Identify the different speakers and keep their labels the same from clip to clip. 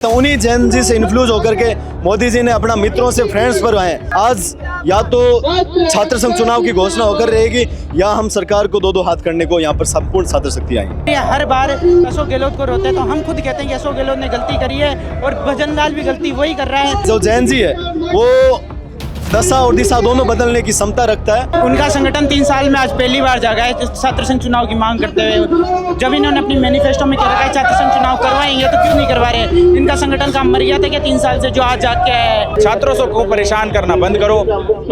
Speaker 1: तो उन्हीं जैन जी से इन्फ्लुएंस होकर के मोदी जी ने अपना मित्रों से फ्रेंड्स पर आए। आज या तो छात्र संघ चुनाव की घोषणा होकर रहेगी या हम सरकार को दो हाथ करने को यहाँ पर संपूर्ण छात्र शक्ति आई।
Speaker 2: हर बार अशोक गहलोत को रोते तो हम खुद कहते हैं कि अशोक गहलोत ने गलती करी है और भजन लाल भी गलती वही कर रहा है।
Speaker 1: जो जैन जी है वो दशा और दिशा दोनों बदलने की क्षमता रखता है।
Speaker 2: उनका संगठन 3 साल में आज पहली बार जागा है छात्र संघ चुनाव की मांग करते हुए। जब इन्होंने अपनी मैनिफेस्टो में कह रखा है छात्र संघ चुनाव करवाएंगे तो क्यों नहीं करवा रहे? इनका संगठन काम मर गया था क्या 3 साल से जो आज जाग के है?
Speaker 3: छात्रों को परेशान करना बंद करो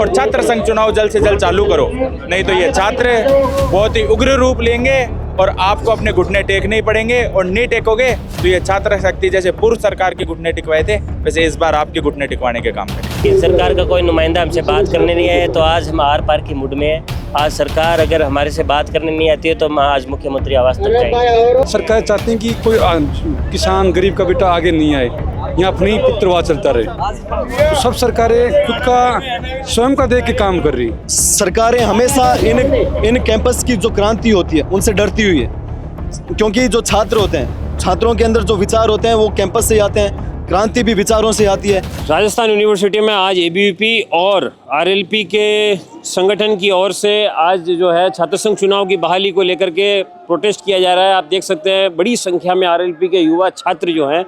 Speaker 3: और छात्र संघ चुनाव जल्द से जल्द चालू करो, नहीं तो ये छात्र बहुत ही उग्र रूप लेंगे और आपको अपने घुटने टेकने ही पड़ेंगे। और नहीं टेकोगे तो ये छात्र शक्ति जैसे पूर्व सरकार के घुटने टिकवाए थे वैसे इस बार आपके घुटने टिकवाने के काम करें।
Speaker 4: सरकार का कोई नुमाइंदा हमसे बात करने नहीं आया तो आज हम आर पार की मुड में है। आज सरकार अगर हमारे से बात करने नहीं आती है तो हम आज मुख्यमंत्री आवास तक जाएंगे।
Speaker 5: सरकार चाहती है कि कोई किसान गरीब का बेटा आगे नहीं आए, यहाँ अपनी ही पुत्रवाद चलता रहे। तो सब सरकारें खुद का स्वयं का देख के काम कर रही।
Speaker 1: सरकारें हमेशा इन कैंपस की जो क्रांति होती है उनसे डरती हुई है, क्योंकि जो छात्र होते हैं, छात्रों के अंदर जो विचार होते हैं वो कैंपस से आते हैं, क्रांति भी विचारों से आती है।
Speaker 6: राजस्थान यूनिवर्सिटी में आज एबीवीपी और आरएलपी के संगठन की ओर से आज जो है छात्र संघ चुनाव की बहाली को लेकर के प्रोटेस्ट किया जा रहा है। आप देख सकते हैं बड़ी संख्या में आरएलपी के युवा छात्र जो हैं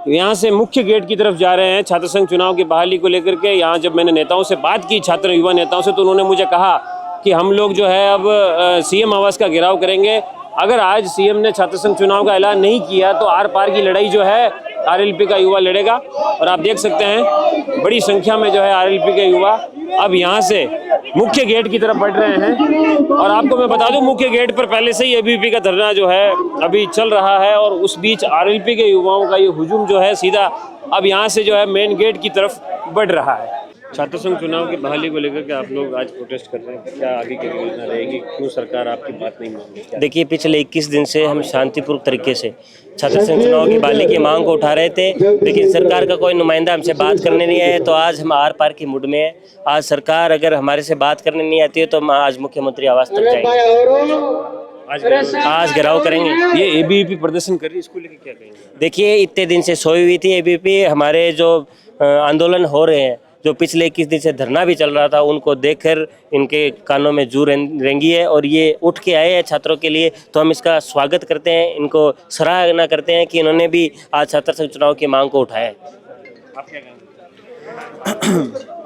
Speaker 6: यहाँ से मुख्य गेट की तरफ जा रहे हैं छात्र संघ चुनाव की बहाली को लेकर के। यहाँ जब मैंने नेताओं से बात की, छात्र युवा नेताओं से, तो उन्होंने मुझे कहा कि हम लोग जो है अब सीएम आवास का घेराव करेंगे। अगर आज सीएम ने छात्र संघ चुनाव का ऐलान नहीं किया तो आर पार की लड़ाई जो है आरएलपी का युवा लड़ेगा। और आप देख सकते हैं बड़ी संख्या में जो है आरएलपी के युवा अब यहाँ से मुख्य गेट की तरफ बढ़ रहे हैं। और आपको मैं बता दूं मुख्य गेट पर पहले से ही एबीवीपी का धरना जो है अभी चल रहा है और उस बीच आरएलपी के युवाओं का ये हुजूम जो है सीधा अब यहाँ से जो है मेन गेट की तरफ बढ़ रहा है। छात्र संघ चुनाव की बहाली को लेकर के आप लोग आज प्रोटेस्ट कर रहे हैं, क्या आगे की योजना रहेगी? क्यों सरकार आपकी बात नहीं मान रही?
Speaker 4: देखिए, पिछले 21 दिन से हम शांतिपूर्वक तरीके से छात्र संघ चुनाव की बहाली की मांग को उठा रहे थे, लेकिन सरकार का कोई नुमाइंदा हमसे बात करने नहीं आया। तो आज हम आर पार की मुड में है। आज सरकार अगर हमारे से बात करने नहीं आती है तो हम आज मुख्यमंत्री आवास तक जाएंगे, आज घेराव करेंगे।
Speaker 6: ये एबीवीपी प्रदर्शन कर रही है, इसको लेकर क्या कहेंगे?
Speaker 4: देखिए, इतने दिन से सोई हुई थी एबीवीपी। हमारे जो आंदोलन हो रहे हैं, जो पिछले 21 दिन से धरना भी चल रहा था, उनको देखकर इनके कानों में जू रेंगी है और ये उठ के आए हैं छात्रों के लिए। तो हम इसका स्वागत करते हैं, इनको सराहना करते हैं कि इन्होंने भी आज छात्र संघ चुनाव की मांग को उठाया है।
Speaker 6: आप क्या कहेंगे?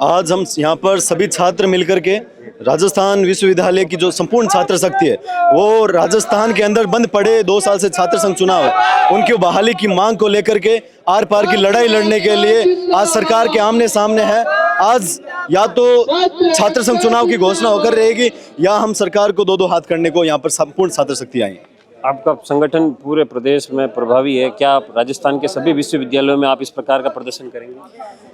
Speaker 1: आज हम यहाँ पर सभी छात्र मिलकर के राजस्थान विश्वविद्यालय की जो संपूर्ण छात्र शक्ति है, वो राजस्थान के अंदर बंद पड़े 2 साल से छात्र संघ चुनाव है, उनकी बहाली की मांग को लेकर के आर पार की लड़ाई लड़ने के लिए आज सरकार के आमने सामने है। आज या तो छात्र संघ चुनाव की घोषणा होकर रहेगी या हम सरकार को दो हाथ करने को यहाँ पर संपूर्ण छात्र शक्ति आई।
Speaker 6: आपका संगठन पूरे प्रदेश में प्रभावी है, क्या आप राजस्थान के सभी विश्वविद्यालयों में आप इस प्रकार का प्रदर्शन करेंगे?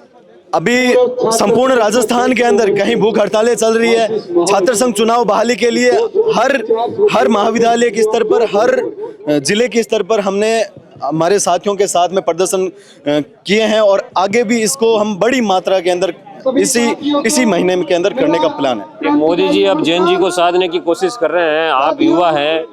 Speaker 1: अभी संपूर्ण राजस्थान के अंदर कहीं भूख हड़तालें चल रही है। छात्र संघ चुनाव बहाली के लिए हर महाविद्यालय के स्तर पर, हर जिले के स्तर पर हमने हमारे साथियों के साथ में प्रदर्शन किए हैं और आगे भी इसको हम बड़ी मात्रा के अंदर इसी महीने के अंदर करने का प्लान है।
Speaker 6: मोदी जी अब जैन जी को साधने की कोशिश कर रहे हैं, आप युवा हैं,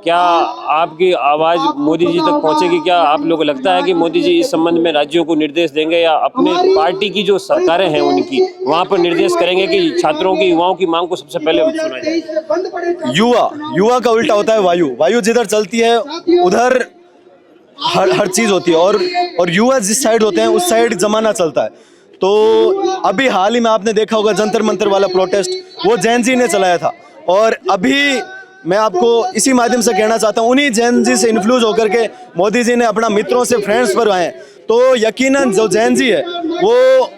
Speaker 6: क्या आपकी आवाज़ मोदी जी तक पहुंचेगी? क्या आप लोगों को लगता है कि मोदी जी इस संबंध में राज्यों को निर्देश देंगे या अपने पार्टी की जो सरकारें हैं उनकी वहां पर निर्देश करेंगे कि छात्रों की, युवाओं की मांग को सबसे पहले सुना जाए?
Speaker 1: युवा का उल्टा होता है वायु जिधर चलती है उधर हर चीज होती है और युवा जिस साइड होते हैं उस साइड जमाना चलता है। तो अभी हाल ही में आपने देखा होगा जंतर मंतर वाला प्रोटेस्ट, वो जैन जी ने चलाया था। और अभी मैं आपको इसी माध्यम से कहना चाहता हूँ, उन्हीं जैन जी से इन्फ्लुएंस होकर के मोदी जी ने अपना मित्रों से फ्रेंड्स पर आए। तो यकीनन जो जैन जी है वो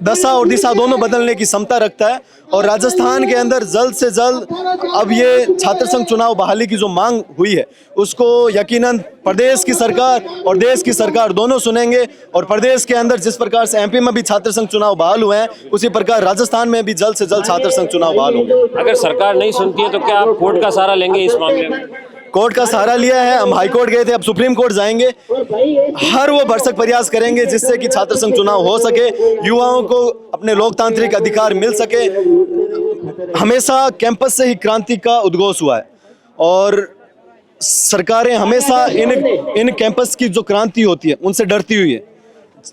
Speaker 1: दशा और दिशा दोनों बदलने की क्षमता रखता है और राजस्थान के अंदर जल्द से जल्द अब ये छात्र संघ चुनाव बहाली की जो मांग हुई है उसको यकीनन प्रदेश की सरकार और देश की सरकार दोनों सुनेंगे। और प्रदेश के अंदर जिस प्रकार से एमपी में भी छात्र संघ चुनाव बहाल हुए हैं, उसी प्रकार राजस्थान में भी जल्द से जल्द छात्र संघ चुनाव बहाल होंगे।
Speaker 6: अगर सरकार नहीं सुनती है तो क्या आप कोर्ट का सहारा लेंगे इस मामले में?
Speaker 1: कोर्ट का सहारा लिया है, हम हाई कोर्ट गए थे, अब सुप्रीम कोर्ट जाएंगे। हर वो भरसक प्रयास करेंगे जिससे कि छात्र संघ चुनाव हो सके, युवाओं को अपने लोकतांत्रिक अधिकार मिल सके। हमेशा कैंपस से ही क्रांति का उद्घोष हुआ है और सरकारें हमेशा इन कैंपस की जो क्रांति होती है उनसे डरती हुई है।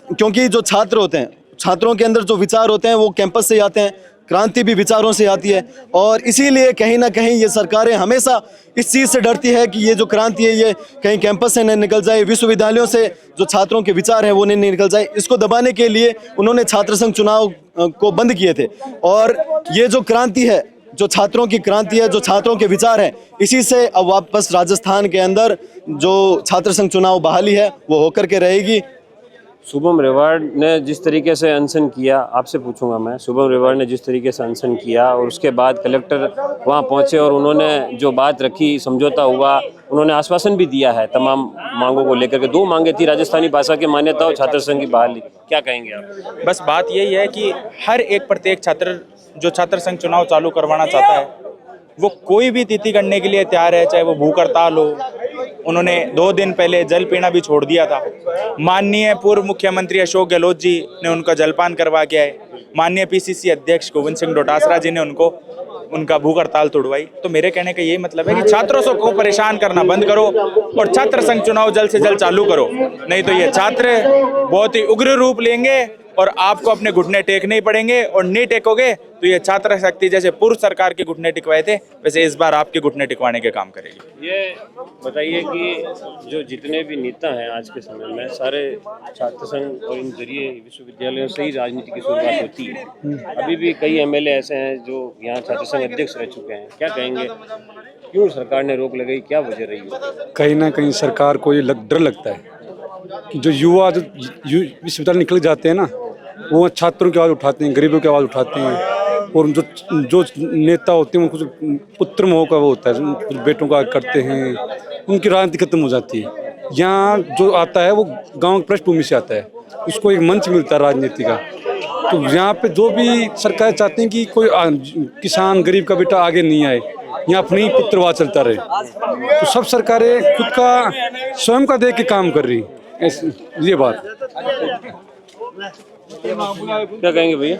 Speaker 1: क्योंकि जो छात्र होते हैं, छात्रों के अंदर जो विचार होते हैं वो कैंपस से आते हैं, क्रांति भी विचारों से आती है। और इसीलिए कहीं ना कहीं ये सरकारें हमेशा इस चीज़ से डरती है कि ये जो क्रांति है ये कहीं कैंपस से नहीं निकल जाए, विश्वविद्यालयों से जो छात्रों के विचार हैं वो नहीं निकल जाए। इसको दबाने के लिए उन्होंने छात्र संघ चुनाव को बंद किए थे। और ये जो क्रांति है, जो छात्रों की क्रांति है, जो छात्रों के विचार हैं, इसी से अब वापस राजस्थान के अंदर जो छात्र संघ चुनाव बहाली है वो होकर के रहेगी।
Speaker 6: शुभम रेवाड़ ने जिस तरीके से अनशन किया, आपसे पूछूंगा मैं, शुभम रेवाड़ ने जिस तरीके से अनशन किया और उसके बाद कलेक्टर वहां पहुंचे और उन्होंने जो बात रखी, समझौता हुआ, उन्होंने आश्वासन भी दिया है तमाम मांगों को लेकर के। 2 मांगे थी, राजस्थानी भाषा की मान्यता और छात्र संघ की बहाली। क्या कहेंगे आप?
Speaker 3: बस बात यही है कि हर एक प्रत्येक छात्र जो छात्र संघ चुनाव चालू करवाना चाहता है वो कोई भी तिथि करने के लिए तैयार है, चाहे वो भूख हड़ताल हो। उन्होंने 2 दिन पहले जल पीना भी छोड़ दिया था। माननीय पूर्व मुख्यमंत्री अशोक गहलोत जी ने उनका जलपान करवा के आए। माननीय पीसीसी अध्यक्ष गोविंद सिंह डोटासरा जी ने उनका भूख हड़ताल तोड़वाई। तो मेरे कहने का ये मतलब है कि छात्रों को परेशान करना बंद करो और छात्र संघ चुनाव जल्द से जल्द चालू करो, नहीं तो ये छात्र बहुत ही उग्र रूप लेंगे और आपको अपने घुटने टेकने पड़ेंगे। और नहीं टेकोगे तो ये छात्र शक्ति जैसे पूर्व सरकार के घुटने टिकवाए थे वैसे इस बार आपके घुटने टिकवाने के काम करेगी।
Speaker 6: ये बताइए कि जो जितने भी नेता हैं आज के समय में, सारे छात्र संघ और इन जरिए विश्वविद्यालयों से ही राजनीति की शुरुआत होती है। अभी भी कई एमएलए ऐसे हैं जो यहाँ छात्र संघ अध्यक्ष रह चुके हैं। क्या कहेंगे, क्यों सरकार ने रोक लगाई, क्या वजह रही है?
Speaker 5: कहीं ना कहीं सरकार को ये डर लगता है कि जो युवा जो विश्वविद्यालय निकल जाते हैं ना, वो छात्रों की आवाज़ उठाते हैं, गरीबों की आवाज़ उठाते हैं। और जो नेता होते हैं उनको जो पुत्र मोह का वो होता है, कुछ बेटों का करते हैं, उनकी राजनीति खत्म हो जाती है। यहाँ जो आता है वो गांव की पृष्ठभूमि से आता है, उसको एक मंच मिलता है राजनीति का। तो यहाँ पे जो भी सरकार चाहते हैं कि कोई किसान गरीब का बेटा आगे नहीं आए, यहाँ अपनी पुत्रवाद चलता रहे। तो सब सरकारें खुद का स्वयं का देख के काम कर रही, ये बात।
Speaker 6: क्या कहेंगे भैया?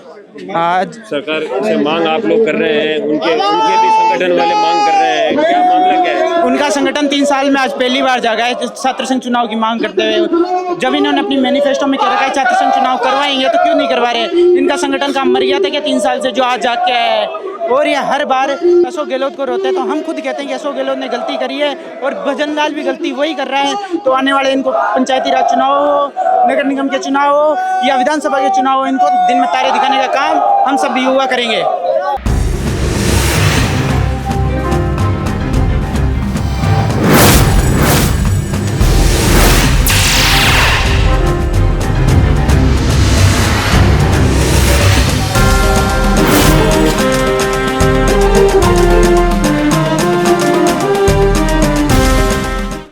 Speaker 2: आज
Speaker 6: सरकार से मांग आप लोग कर रहे हैं, उनके भी संगठन वाले मांग कर रहे हैं, क्या मामला क्या है?
Speaker 2: उनका संगठन 3 साल में आज पहली बार जागा है छात्र संघ चुनाव की मांग करते हुए। जब इन्होंने अपनी मैनिफेस्टो में कह रखा है छात्र संघ चुनाव करवाएंगे तो क्यों नहीं करवा रहे? इनका संगठन काम मर गया था क्या 3 साल से जो आज जाग के आया है? और ये हर बार अशोक गहलोत को रोते हैं। तो हम खुद कहते हैं कि अशोक गहलोत ने गलती करी है और भजन लाल भी गलती वही कर रहा है। तो आने वाले इनको पंचायती राज चुनाव हो, नगर निगम के चुनाव हो या विधानसभा के चुनाव हो, इनको दिन में तारे दिखाने का काम हम सब भी युवा करेंगे।